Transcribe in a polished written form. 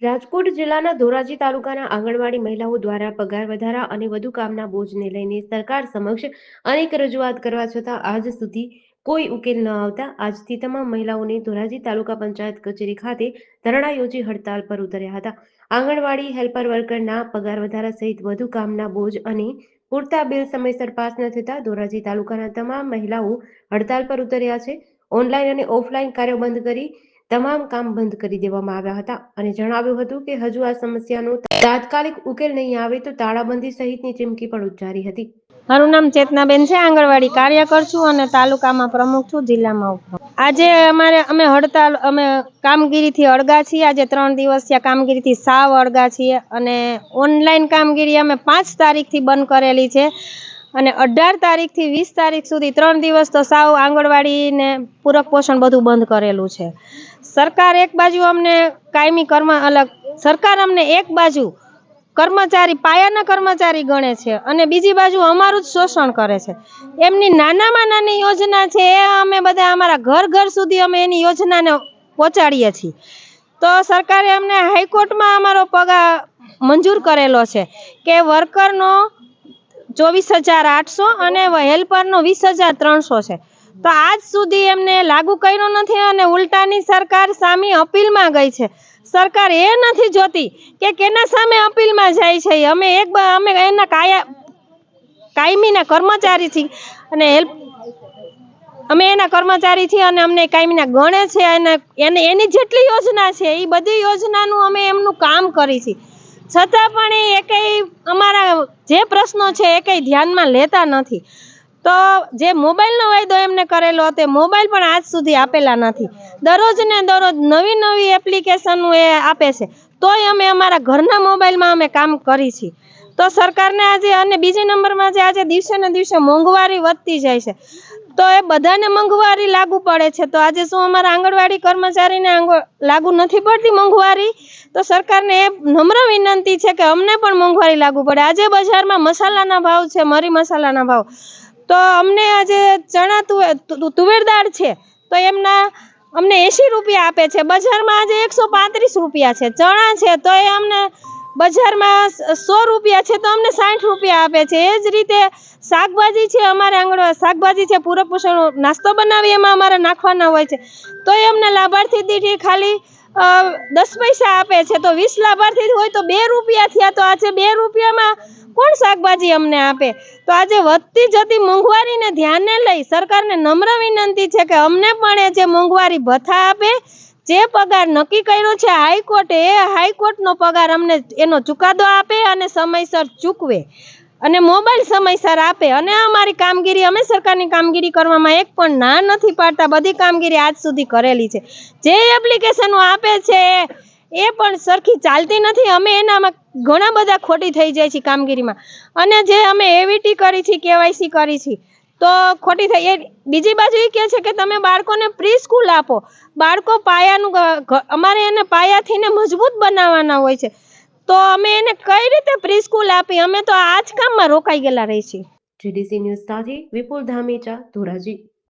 રાજકોટ જિલ્લાના ધોરાજી તાલુકાના આંગણવાડી મહિલાઓ દ્વારા પગાર વધારા અને વધુ કામના બોજને લઈને સરકાર સમક્ષ અનેક રજૂઆત કરવા છતાં આજ સુધી કોઈ ઉકેલ ન આવતા આજથી તમામ મહિલાઓને ધોરાજી તાલુકા પંચાયત કચેરી ખાતે ધરણા યોજી હડતાલ પર ઉતર્યા હતા। આંગણવાડી હેલ્પર વર્કરના પગાર વધારા સહિત વધુ કામના બોજ અને પૂરતા બિલ સમયસર પાસ ન થતા ધોરાજી તાલુકાના તમામ મહિલાઓ હડતાલ પર ઉતર્યા છે। ઓનલાઈન અને ઓફલાઈન કાર્યો બંધ કરી તમામ કામ બંધ કરી દેવામાં આવ્યા હતા અને જણાવ્યું હતું કે હજુ આ સમસ્યાનો તાત્કાલિક ઉકેલ નહીં આવે તો તાળાબંધી સહિતની ચીમકી પણ ઉચ્ચારી હતી। મારું નામ ચેતનાબેન છે, આંગણવાડી કાર્યકર છું અને તાલુકામાં પ્રમુખ છું, જિલ્લામાં ઉપપ્રમુખ। આજે અમે હડતાલ કામગીરીથી અળગા છીએ। આજે 3 દિવસ થયા કામગીરીથી સાવ અળગા છીએ અને ઓનલાઈન કામગીરી અમે 5 તારીખથી બંધ કરેલી છે અને 18 તારીખથી 20 તારીખ સુધી 3 દિવસ તો સાવ આંગણવાડીને પૂરક પોષણ બધું બંધ કરેલું છે। સરકાર એક બાજુ અમને કાયમી સરકાર અમને એક બાજુ કર્મચારી પાયાના કર્મચારી ગણે છે અને બીજી બાજુ અમારું જ શોષણ કરે છે। એમની નાનામાં નાની યોજના છે એ અમે બધા અમારા ઘર ઘર સુધી અમે એની યોજનાને પહોંચાડીએ છીએ। તો સરકારે અમને હાઈકોર્ટમાં અમારો પગાર મંજૂર કરેલો છે કે વર્કરનો 24,800 અને હેલ્પરનો 20,300 છે। તો આજ સુધી એમને લાગુ કર્યો નથી અને ઉલટાની સરકાર સામે અપીલમાં ગઈ છે। સરકાર એ નથી જોતી કે કેના સામે અપીલમાં જાય છે। અમે એના કાયમીના કર્મચારી છીએ અને અમે એના કર્મચારી છીએ અને અમને કાયમીના ગણે છે અને એની જેટલી યોજના છે એ બધી યોજનાનું અમે એમનું કામ કરી છીએ, છતાં પણ એ કંઈ અમારા જે પ્રશ્નો છે એ કંઈ ધ્યાનમાં લેતા નથી। તો જે મોબાઈલનો વાયદો એમને કરેલો તે મોબાઈલ પણ આજ સુધી આપેલા નથી। દરરોજ ને દરરોજ નવી નવી એપ્લિકેશનો એ આપે છે, તોય અમે અમારા ઘરના મોબાઈલમાં અમે કામ કરી છીએ। તો સરકારને આજે અને બીજા નંબરમાં આજે દિવસે ને દિવસે મોંઘવારી વધતી જાય છે, તો એ બધાને મોંઘવારી લાગુ પડે છે। તો આજે શું અમારા આંગણવાડી કર્મચારીને લાગુ નથી પડતી મોંઘવારી? તો સરકારને એ નમ્ર વિનંતી છે કે અમને પણ મોંઘવારી લાગુ પડે। આજે બજારમાં મસાલાના ભાવ છે, મરી મસાલાના ભાવ, તો અમને આજે તુવેર દાળ છે તો અમને 80 રૂપિયા આપે છે, બજારમાં આજે 135 રૂપિયા છે। ચણા છે તો એ અમને બજારમાં 100 રૂપિયા છે તો અમને 60 રૂપિયા આપે છે। એ જ રીતે શાકભાજી છે, અમારે આંગણવાડી શાકભાજી છે, પૂરક પોષણ નાસ્તો બનાવી એમાં અમારે નાખવાના હોય છે, તો એ અમને લાભાર્થી દીઠ ખાલી 10 પૈસા આપે છે। તો 20 લાભાર્થી હોય તો 2 રૂપિયા થયા, તો આજે 2 રૂપિયામાં કોણ શાકભાજી અમને આપે? તો આજે વધતી જતી મોંઘવારીને ધ્યાને લઈ સરકારને નમ્ર વિનંતી છે કે અમને પણ એ જે મોંઘવારી ભથ્થા આપે, જે પગાર નક્કી કર્યો છે હાઈકોર્ટે, એ હાઈકોર્ટનો પગાર અમને એનો ચુકાદો આપે અને સમયસર ચૂકવે અને મોબાઈલ સમયસર આપે અને અમારી કામગીરી અમે સરકારની કામગીરી કરવામાં એક પણ ના નથી પાડતા, બધી કામગીરી આજ સુધી કરેલી છે। જે એપ્લિકેશનો આપે છે એ પણ સરખી ચાલતી નથી, અમે એનામાં ઘણા બધા ખોટી થઈ જાય છે કામગીરીમાં, અને જે અમે એવીટી કરી છે, કેવાયસી કરી છે તો ખોટી થઈ। એ બીજી બાજુ એ કહે છે કે તમે બાળકોને પ્રી સ્કૂલ આપો, બાળકો અમારે એને પાયાથી ને મજબૂત બનાવવાના હોય છે, તો અમે એને કઈ રીતે પ્રી સ્કૂલ આપી? અમે તો આ જ કામમાં રોકાઈ ગયેલા રહી છીએ। GDC ન્યૂઝ સાથે વિપુલ ધામેચા, ધોરાજી।